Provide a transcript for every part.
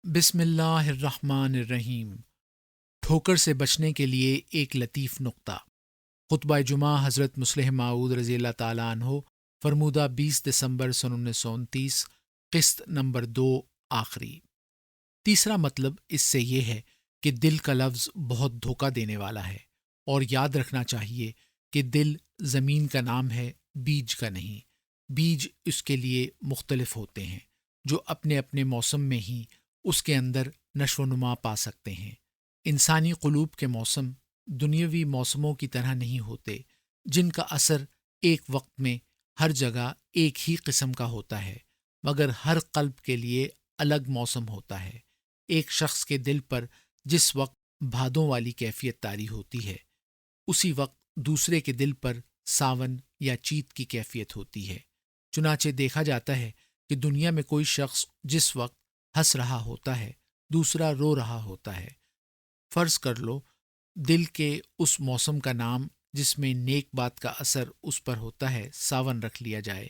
بسم اللہ الرحمن الرحیم۔ ٹھوکر سے بچنے کے لیے ایک لطیف نقطہ۔ خطبہ جمعہ حضرت مصلح موعود رضی اللہ تعالیٰ عنہ، فرمودہ 20 دسمبر سن 1929، قسط نمبر 2، آخری۔ تیسرا مطلب اس سے یہ ہے کہ دل کا لفظ بہت دھوکہ دینے والا ہے، اور یاد رکھنا چاہیے کہ دل زمین کا نام ہے، بیج کا نہیں۔ بیج اس کے لیے مختلف ہوتے ہیں، جو اپنے اپنے موسم میں ہی اس کے اندر نشو و نما پا سکتے ہیں۔ انسانی قلوب کے موسم دنیاوی موسموں کی طرح نہیں ہوتے، جن کا اثر ایک وقت میں ہر جگہ ایک ہی قسم کا ہوتا ہے، مگر ہر قلب کے لیے الگ موسم ہوتا ہے۔ ایک شخص کے دل پر جس وقت بھادوں والی کیفیت طاری ہوتی ہے، اسی وقت دوسرے کے دل پر ساون یا چیت کی کیفیت ہوتی ہے۔ چنانچہ دیکھا جاتا ہے کہ دنیا میں کوئی شخص جس وقت ہنس رہا ہوتا ہے، دوسرا رو رہا ہوتا ہے۔ فرض کر لو دل کے اس موسم کا نام جس میں نیک بات کا اثر اس پر ہوتا ہے ساون رکھ لیا جائے،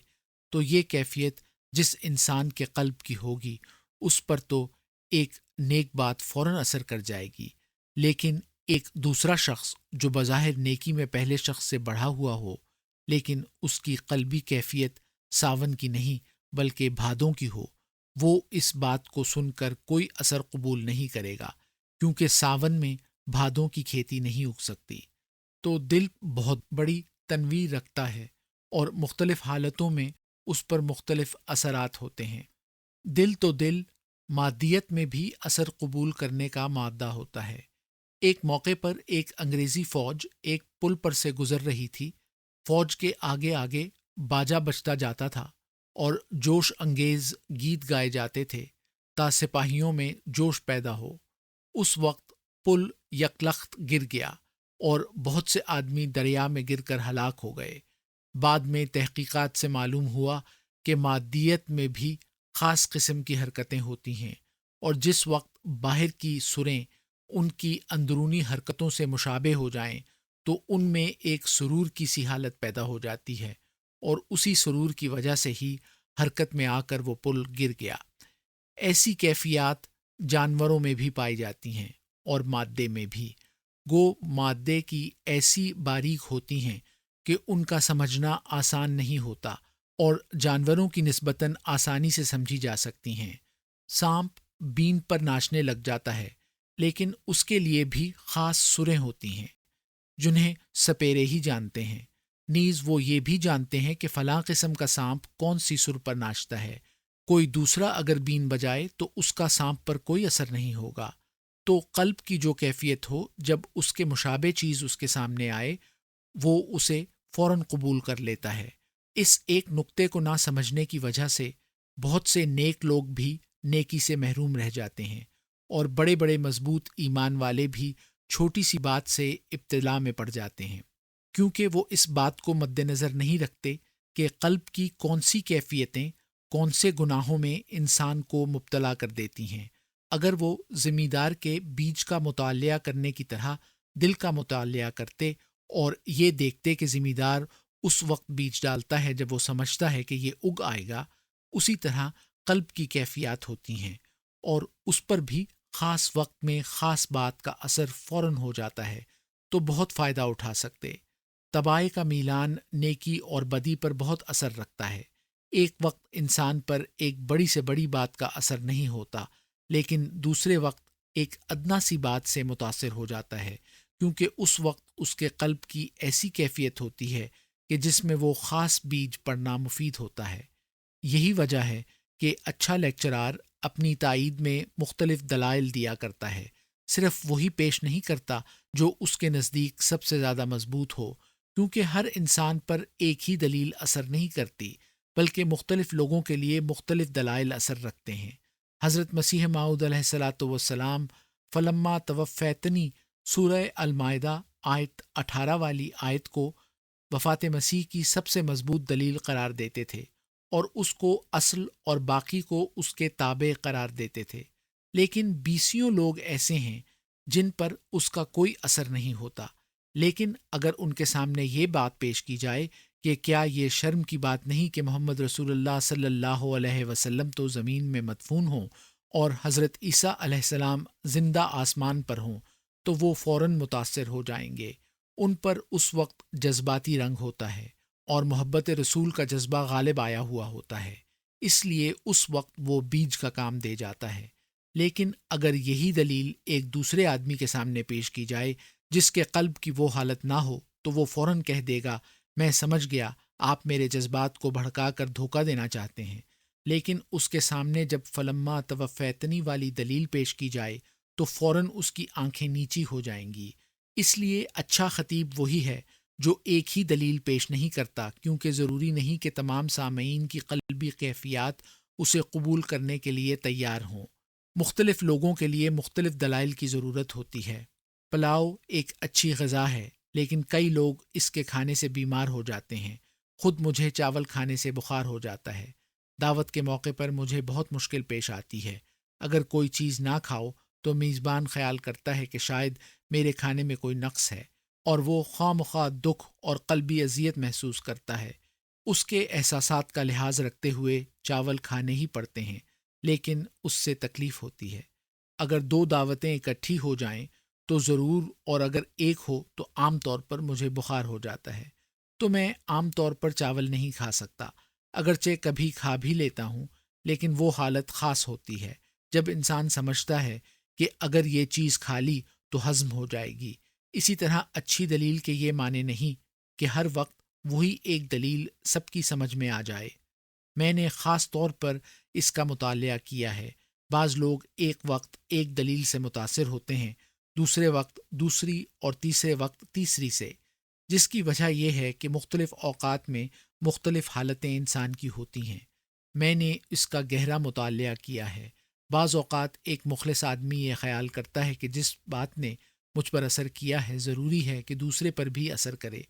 تو یہ کیفیت جس انسان کے قلب کی ہوگی اس پر تو ایک نیک بات فوراً اثر کر جائے گی، لیکن ایک دوسرا شخص جو بظاہر نیکی میں پہلے شخص سے بڑھا ہوا ہو، لیکن اس کی قلبی کیفیت ساون کی نہیں بلکہ بھادوں کی ہو، وہ اس بات کو سن کر کوئی اثر قبول نہیں کرے گا، کیونکہ ساون میں بھادوں کی کھیتی نہیں اگ سکتی۔ تو دل بہت بڑی تنویر رکھتا ہے، اور مختلف حالتوں میں اس پر مختلف اثرات ہوتے ہیں۔ دل مادیت میں بھی اثر قبول کرنے کا مادہ ہوتا ہے۔ ایک موقع پر ایک انگریزی فوج ایک پل پر سے گزر رہی تھی۔ فوج کے آگے آگے باجا بجتا جاتا تھا اور جوش انگیز گیت گائے جاتے تھے تا سپاہیوں میں جوش پیدا ہو۔ اس وقت پل یکلخت گر گیا اور بہت سے آدمی دریا میں گر کر ہلاک ہو گئے۔ بعد میں تحقیقات سے معلوم ہوا کہ مادیت میں بھی خاص قسم کی حرکتیں ہوتی ہیں، اور جس وقت باہر کی سریں ان کی اندرونی حرکتوں سے مشابہ ہو جائیں تو ان میں ایک سرور کی سی حالت پیدا ہو جاتی ہے، اور اسی سرور کی وجہ سے ہی حرکت میں آ کر وہ پل گر گیا۔ ایسی کیفیات جانوروں میں بھی پائی جاتی ہیں اور مادے میں بھی، گو مادے کی ایسی باریک ہوتی ہیں کہ ان کا سمجھنا آسان نہیں ہوتا، اور جانوروں کی نسبتاً آسانی سے سمجھی جا سکتی ہیں۔ سانپ بین پر ناچنے لگ جاتا ہے، لیکن اس کے لیے بھی خاص سریں ہوتی ہیں جنہیں سپیرے ہی جانتے ہیں۔ نیز وہ یہ بھی جانتے ہیں کہ فلاں قسم کا سانپ کون سی سر پر ناچتا ہے۔ کوئی دوسرا اگر بین بجائے تو اس کا سانپ پر کوئی اثر نہیں ہوگا۔ تو قلب کی جو کیفیت ہو، جب اس کے مشابہ چیز اس کے سامنے آئے، وہ اسے فوراً قبول کر لیتا ہے۔ اس ایک نقطے کو نہ سمجھنے کی وجہ سے بہت سے نیک لوگ بھی نیکی سے محروم رہ جاتے ہیں، اور بڑے بڑے مضبوط ایمان والے بھی چھوٹی سی بات سے ابتلا میں پڑ جاتے ہیں، کیونکہ وہ اس بات کو مد نظر نہیں رکھتے کہ قلب کی کون سی کیفیتیں کون سے گناہوں میں انسان کو مبتلا کر دیتی ہیں۔ اگر وہ زمیندار کے بیج کا مطالعہ کرنے کی طرح دل کا مطالعہ کرتے اور یہ دیکھتے کہ زمیندار اس وقت بیج ڈالتا ہے جب وہ سمجھتا ہے کہ یہ اگ آئے گا، اسی طرح قلب کی کیفیات ہوتی ہیں، اور اس پر بھی خاص وقت میں خاص بات کا اثر فوراً ہو جاتا ہے، تو بہت فائدہ اٹھا سکتے۔ طبائع کا میلان نیکی اور بدی پر بہت اثر رکھتا ہے۔ ایک وقت انسان پر ایک بڑی سے بڑی بات کا اثر نہیں ہوتا، لیکن دوسرے وقت ایک ادنا سی بات سے متاثر ہو جاتا ہے، کیونکہ اس وقت اس کے قلب کی ایسی کیفیت ہوتی ہے کہ جس میں وہ خاص بیج پڑنا مفید ہوتا ہے۔ یہی وجہ ہے کہ اچھا لیکچرار اپنی تائید میں مختلف دلائل دیا کرتا ہے، صرف وہی پیش نہیں کرتا جو اس کے نزدیک سب سے زیادہ مضبوط ہو، کیونکہ ہر انسان پر ایک ہی دلیل اثر نہیں کرتی، بلکہ مختلف لوگوں کے لیے مختلف دلائل اثر رکھتے ہیں۔ حضرت مسیح موعود علیہ الصلاۃ والسلام فلما توفیتنی سورہ المائدہ آیت 18 والی آیت کو وفات مسیح کی سب سے مضبوط دلیل قرار دیتے تھے، اور اس کو اصل اور باقی کو اس کے تابع قرار دیتے تھے۔ لیکن بیسیوں لوگ ایسے ہیں جن پر اس کا کوئی اثر نہیں ہوتا، لیکن اگر ان کے سامنے یہ بات پیش کی جائے کہ کیا یہ شرم کی بات نہیں کہ محمد رسول اللہ صلی اللہ علیہ وسلم تو زمین میں مدفون ہوں، اور حضرت عیسیٰ علیہ السلام زندہ آسمان پر ہوں تو وہ فوراً متاثر ہو جائیں گے۔ ان پر اس وقت جذباتی رنگ ہوتا ہے اور محبت رسول کا جذبہ غالب آیا ہوا ہوتا ہے، اس لیے اس وقت وہ بیج کا کام دے جاتا ہے۔ لیکن اگر یہی دلیل ایک دوسرے آدمی کے سامنے پیش کی جائے جس کے قلب کی وہ حالت نہ ہو تو وہ فوراً کہہ دے گا میں سمجھ گیا آپ میرے جذبات کو بھڑکا کر دھوکہ دینا چاہتے ہیں۔ لیکن اس کے سامنے جب فلما توفیتنی والی دلیل پیش کی جائے تو فوراً اس کی آنکھیں نیچی ہو جائیں گی۔ اس لیے اچھا خطیب وہی ہے جو ایک ہی دلیل پیش نہیں کرتا، کیونکہ ضروری نہیں کہ تمام سامعین کی قلبی کیفیات اسے قبول کرنے کے لیے تیار ہوں۔ مختلف لوگوں کے لیے مختلف دلائل کی ضرورت ہوتی ہے۔ پلاؤ ایک اچھی غذا ہے، لیکن کئی لوگ اس کے کھانے سے بیمار ہو جاتے ہیں۔ خود مجھے چاول کھانے سے بخار ہو جاتا ہے۔ دعوت کے موقع پر مجھے بہت مشکل پیش آتی ہے۔ اگر کوئی چیز نہ کھاؤ تو میزبان خیال کرتا ہے کہ شاید میرے کھانے میں کوئی نقص ہے، اور وہ خواہ مخواہ دکھ اور قلبی اذیت محسوس کرتا ہے۔ اس کے احساسات کا لحاظ رکھتے ہوئے چاول کھانے ہی پڑتے ہیں، لیکن اس سے تکلیف ہوتی ہے۔ اگر دو دعوتیں اکٹھی ہو جائیں تو ضرور، اور اگر ایک ہو تو عام طور پر مجھے بخار ہو جاتا ہے، تو میں عام طور پر چاول نہیں کھا سکتا، اگرچہ کبھی کھا بھی لیتا ہوں، لیکن وہ حالت خاص ہوتی ہے جب انسان سمجھتا ہے کہ اگر یہ چیز کھا لی تو ہضم ہو جائے گی۔ اسی طرح اچھی دلیل کے یہ معنی نہیں کہ ہر وقت وہی ایک دلیل سب کی سمجھ میں آ جائے۔ میں نے خاص طور پر اس کا مطالعہ کیا ہے۔ بعض لوگ ایک وقت ایک دلیل سے متاثر ہوتے ہیں، دوسرے وقت دوسری، اور تیسرے وقت تیسری سے، جس کی وجہ یہ ہے کہ مختلف اوقات میں مختلف حالتیں انسان کی ہوتی ہیں۔ میں نے اس کا گہرا مطالعہ کیا ہے۔ بعض اوقات ایک مخلص آدمی یہ خیال کرتا ہے کہ جس بات نے مجھ پر اثر کیا ہے ضروری ہے کہ دوسرے پر بھی اثر کرے،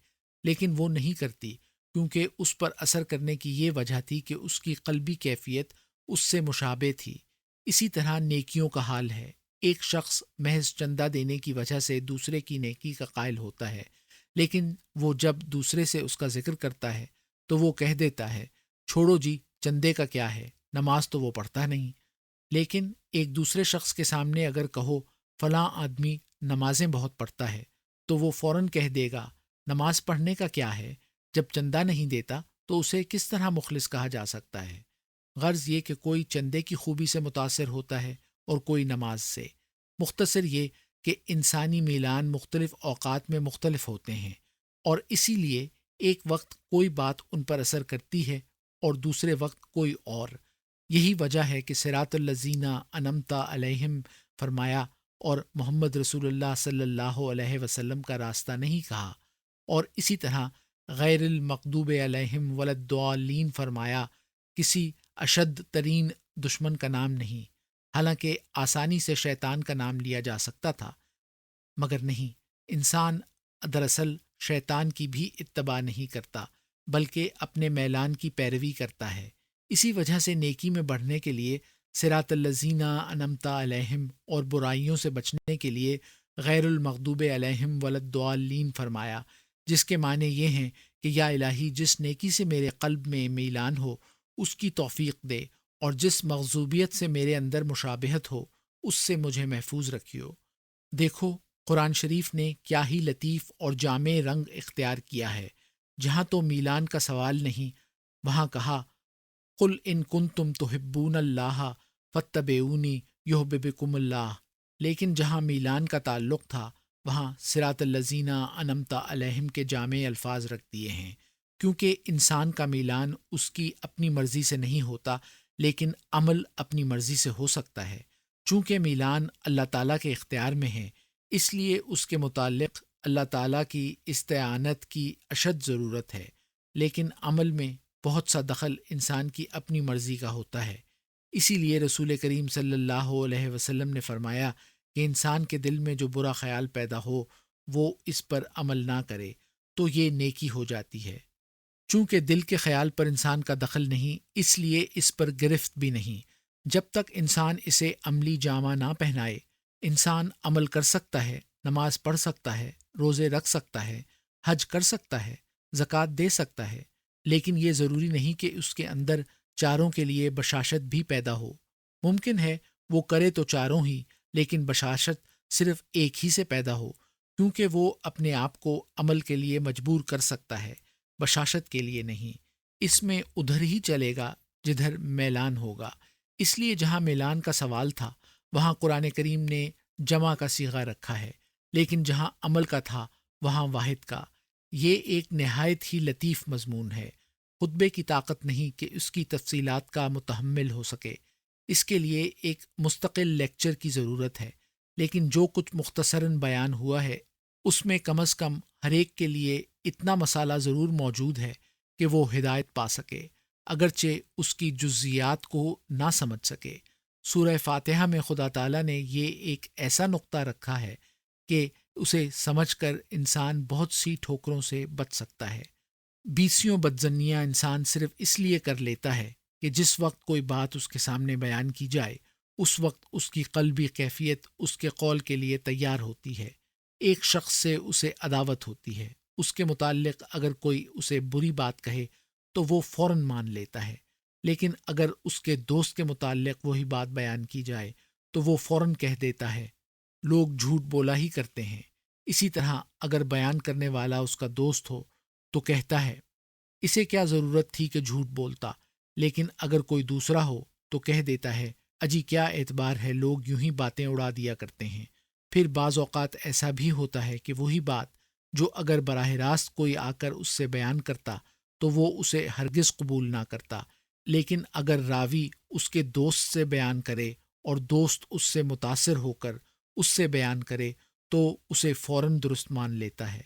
لیکن وہ نہیں کرتی، کیونکہ اس پر اثر کرنے کی یہ وجہ تھی کہ اس کی قلبی کیفیت اس سے مشابہ تھی۔ اسی طرح نیکیوں کا حال ہے۔ ایک شخص محض چندہ دینے کی وجہ سے دوسرے کی نیکی کا قائل ہوتا ہے، لیکن وہ جب دوسرے سے اس کا ذکر کرتا ہے تو وہ کہہ دیتا ہے چھوڑو جی، چندے کا کیا ہے، نماز تو وہ پڑھتا نہیں۔ لیکن ایک دوسرے شخص کے سامنے اگر کہو فلاں آدمی نمازیں بہت پڑھتا ہے، تو وہ فوراً کہہ دے گا نماز پڑھنے کا کیا ہے، جب چندہ نہیں دیتا تو اسے کس طرح مخلص کہا جا سکتا ہے۔ غرض یہ کہ کوئی چندے کی خوبی سے متاثر ہوتا ہے اور کوئی نماز سے۔ مختصر یہ کہ انسانی میلان مختلف اوقات میں مختلف ہوتے ہیں، اور اسی لیے ایک وقت کوئی بات ان پر اثر کرتی ہے اور دوسرے وقت کوئی اور۔ یہی وجہ ہے کہ صراط الذین انعمت علیہم فرمایا اور محمد رسول اللہ صلی اللہ علیہ وسلم کا راستہ نہیں کہا، اور اسی طرح غیر المغضوب علیہم ولا الضالین فرمایا کسی اشد ترین دشمن کا نام نہیں، حالانکہ آسانی سے شیطان کا نام لیا جا سکتا تھا، مگر نہیں، انسان دراصل شیطان کی بھی اتباع نہیں کرتا بلکہ اپنے میلان کی پیروی کرتا ہے۔ اسی وجہ سے نیکی میں بڑھنے کے لیے صراط الذین انعمت علیہم اور برائیوں سے بچنے کے لیے غیر المغضوب علیہم ولا الضالین فرمایا، جس کے معنی یہ ہیں کہ یا الہی جس نیکی سے میرے قلب میں میلان ہو اس کی توفیق دے، اور جس مغضوبیت سے میرے اندر مشابہت ہو اس سے مجھے محفوظ رکھیو۔ دیکھو قرآن شریف نے کیا ہی لطیف اور جامع رنگ اختیار کیا ہے۔ جہاں تو میلان کا سوال نہیں، وہاں کہا قل ان کنتم تحبون اللہ فاتبعونی یحببکم اللہ، لیکن جہاں میلان کا تعلق تھا وہاں صراط الذین انعمت علیہم کے جامع الفاظ رکھ دیے ہیں، کیونکہ انسان کا میلان اس کی اپنی مرضی سے نہیں ہوتا، لیکن عمل اپنی مرضی سے ہو سکتا ہے۔ چونکہ میلان اللہ تعالیٰ کے اختیار میں ہے، اس لیے اس کے متعلق اللہ تعالیٰ کی استعانت کی اشد ضرورت ہے، لیکن عمل میں بہت سا دخل انسان کی اپنی مرضی کا ہوتا ہے۔ اسی لیے رسول کریم صلی اللہ علیہ وسلم نے فرمایا کہ انسان کے دل میں جو برا خیال پیدا ہو وہ اس پر عمل نہ کرے تو یہ نیکی ہو جاتی ہے۔ چونکہ دل کے خیال پر انسان کا دخل نہیں، اس لیے اس پر گرفت بھی نہیں۔ جب تک انسان اسے عملی جامہ نہ پہنائے، انسان عمل کر سکتا ہے، نماز پڑھ سکتا ہے، روزے رکھ سکتا ہے، حج کر سکتا ہے، زکوٰۃ دے سکتا ہے، لیکن یہ ضروری نہیں کہ اس کے اندر چاروں کے لیے بشاشت بھی پیدا ہو۔ ممکن ہے وہ کرے تو چاروں ہی، لیکن بشاشت صرف ایک ہی سے پیدا ہو، کیونکہ وہ اپنے آپ کو عمل کے لیے مجبور کر سکتا ہے، بشاشت کے لیے نہیں۔ اس میں ادھر ہی چلے گا جدھر میلان ہوگا۔ اس لیے جہاں میلان کا سوال تھا وہاں قرآن کریم نے جمع کا صیغہ رکھا ہے، لیکن جہاں عمل کا تھا وہاں واحد کا۔ یہ ایک نہایت ہی لطیف مضمون ہے۔ خطبے کی طاقت نہیں کہ اس کی تفصیلات کا متحمل ہو سکے، اس کے لیے ایک مستقل لیکچر کی ضرورت ہے، لیکن جو کچھ مختصراً بیان ہوا ہے اس میں کم از کم ہر ایک کے لیے اتنا مسالہ ضرور موجود ہے کہ وہ ہدایت پا سکے، اگرچہ اس کی جزیات کو نہ سمجھ سکے۔ سورہ فاتحہ میں خدا تعالیٰ نے یہ ایک ایسا نقطہ رکھا ہے کہ اسے سمجھ کر انسان بہت سی ٹھوکروں سے بچ سکتا ہے۔ بیسیوں بدظنیاں انسان صرف اس لیے کر لیتا ہے کہ جس وقت کوئی بات اس کے سامنے بیان کی جائے اس وقت اس کی قلبی کیفیت اس کے قول کے لیے تیار ہوتی ہے۔ ایک شخص سے اسے عداوت ہوتی ہے، اس کے متعلق اگر کوئی اسے بری بات کہے تو وہ فوراً مان لیتا ہے، لیکن اگر اس کے دوست کے متعلق وہی بات بیان کی جائے تو وہ فوراً کہہ دیتا ہے۔ لوگ جھوٹ بولا ہی کرتے ہیں۔ اسی طرح اگر بیان کرنے والا اس کا دوست ہو تو کہتا ہے اسے کیا ضرورت تھی کہ جھوٹ بولتا، لیکن اگر کوئی دوسرا ہو تو کہہ دیتا ہے اجی کیا اعتبار ہے، لوگ یوں ہی باتیں اڑا دیا کرتے ہیں۔ پھر بعض اوقات ایسا بھی ہوتا ہے کہ وہی بات جو اگر براہ راست کوئی آ کر اس سے بیان کرتا تو وہ اسے ہرگز قبول نہ کرتا، لیکن اگر راوی اس کے دوست سے بیان کرے اور دوست اس سے متاثر ہو کر اس سے بیان کرے تو اسے فوراً درست مان لیتا ہے۔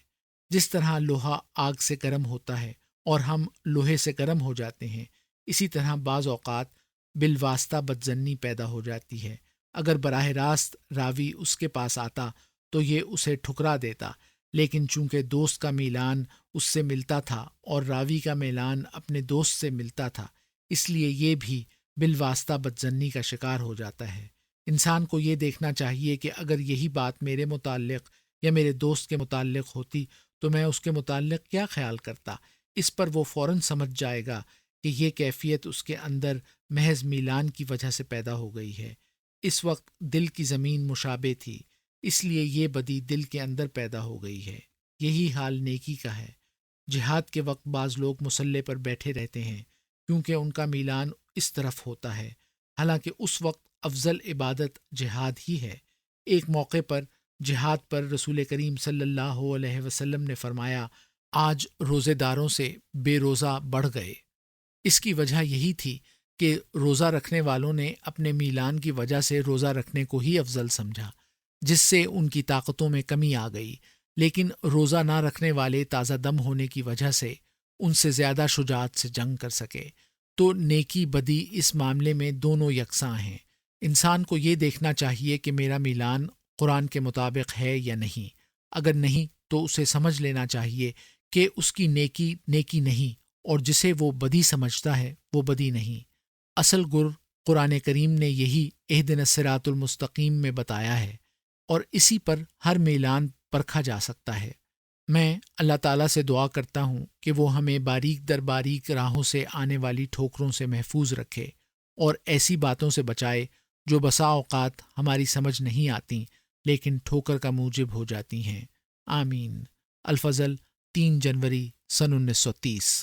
جس طرح لوہا آگ سے گرم ہوتا ہے اور ہم لوہے سے گرم ہو جاتے ہیں، اسی طرح بعض اوقات بالواسطہ بدظنی پیدا ہو جاتی ہے۔ اگر براہ راست راوی اس کے پاس آتا تو یہ اسے ٹھکرا دیتا، لیکن چونکہ دوست کا میلان اس سے ملتا تھا اور راوی کا میلان اپنے دوست سے ملتا تھا، اس لیے یہ بھی بالواسطہ بدظنی کا شکار ہو جاتا ہے۔ انسان کو یہ دیکھنا چاہیے کہ اگر یہی بات میرے متعلق یا میرے دوست کے متعلق ہوتی تو میں اس کے متعلق کیا خیال کرتا۔ اس پر وہ فوراً سمجھ جائے گا کہ یہ کیفیت اس کے اندر محض میلان کی وجہ سے پیدا ہو گئی ہے۔ اس وقت دل کی زمین مشابہ تھی، اس لیے یہ بدی دل کے اندر پیدا ہو گئی ہے۔ یہی حال نیکی کا ہے۔ جہاد کے وقت بعض لوگ مسلح پر بیٹھے رہتے ہیں کیونکہ ان کا میلان اس طرف ہوتا ہے، حالانکہ اس وقت افضل عبادت جہاد ہی ہے۔ ایک موقع پر جہاد پر رسول کریم صلی اللہ علیہ وسلم نے فرمایا آج روزے داروں سے بے روزہ بڑھ گئے۔ اس کی وجہ یہی تھی کہ روزہ رکھنے والوں نے اپنے میلان کی وجہ سے روزہ رکھنے کو ہی افضل سمجھا، جس سے ان کی طاقتوں میں کمی آ گئی، لیکن روزہ نہ رکھنے والے تازہ دم ہونے کی وجہ سے ان سے زیادہ شجاعت سے جنگ کر سکے۔ تو نیکی بدی اس معاملے میں دونوں یکساں ہیں۔ انسان کو یہ دیکھنا چاہیے کہ میرا میلان قرآن کے مطابق ہے یا نہیں۔ اگر نہیں تو اسے سمجھ لینا چاہیے کہ اس کی نیکی نیکی نہیں، اور جسے وہ بدی سمجھتا ہے وہ بدی نہیں۔ اصل گر قرآن کریم نے یہی اہدنا الصراط المستقیم میں بتایا ہے، اور اسی پر ہر میلان پرکھا جا سکتا ہے۔ میں اللہ تعالیٰ سے دعا کرتا ہوں کہ وہ ہمیں باریک در باریک راہوں سے آنے والی ٹھوکروں سے محفوظ رکھے اور ایسی باتوں سے بچائے جو بسا اوقات ہماری سمجھ نہیں آتی لیکن ٹھوکر کا موجب ہو جاتی ہیں۔ آمین۔ الفضل 3 جنوری سن 1930۔